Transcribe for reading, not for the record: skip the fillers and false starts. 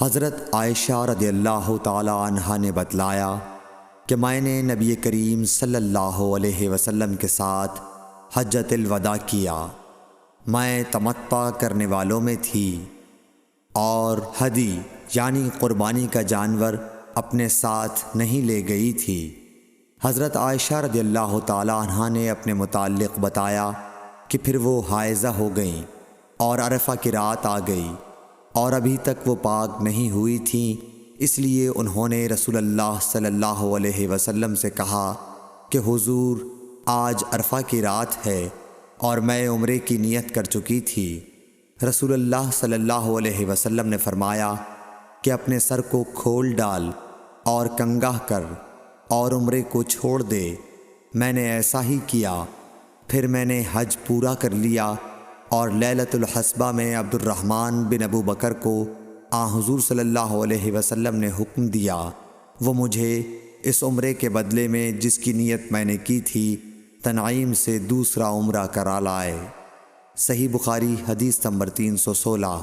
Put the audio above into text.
حضرت عائشہ رضی اللہ تعالی عنہا نے بتلایا کہ میں نے نبی کریم صلی اللہ علیہ وسلم کے ساتھ حجۃ الوداع کیا۔ میں تمتع کرنے والوں میں تھی اور ہدی یعنی قربانی کا جانور اپنے ساتھ نہیں لے گئی تھی۔ حضرت عائشہ رضی اللہ تعالی عنہا نے اپنے متعلق بتایا کہ پھر وہ حائضہ ہو گئیں اور عرفہ کی رات آ گئی اور ابھی تک وہ پاک نہیں ہوئی تھیں، اس لیے انہوں نے رسول اللہ صلی اللہ علیہ وسلم سے کہا کہ حضور آج عرفہ کی رات ہے اور میں عمرے کی نیت کر چکی تھی۔ رسول اللہ صلی اللہ علیہ وسلم نے فرمایا کہ اپنے سر کو کھول ڈال اور کنگا کر اور عمرے کو چھوڑ دے۔ میں نے ایسا ہی کیا، پھر میں نے حج پورا کر لیا اور لیلۃ الحصبہ میں عبد الرحمن بن ابو بکر کو حضور صلی اللہ علیہ وسلم نے حکم دیا، وہ مجھے اس عمرے کے بدلے میں جس کی نیت میں نے کی تھی تنعیم سے دوسرا عمرہ کرا لائے۔ صحیح بخاری حدیث نمبر 316۔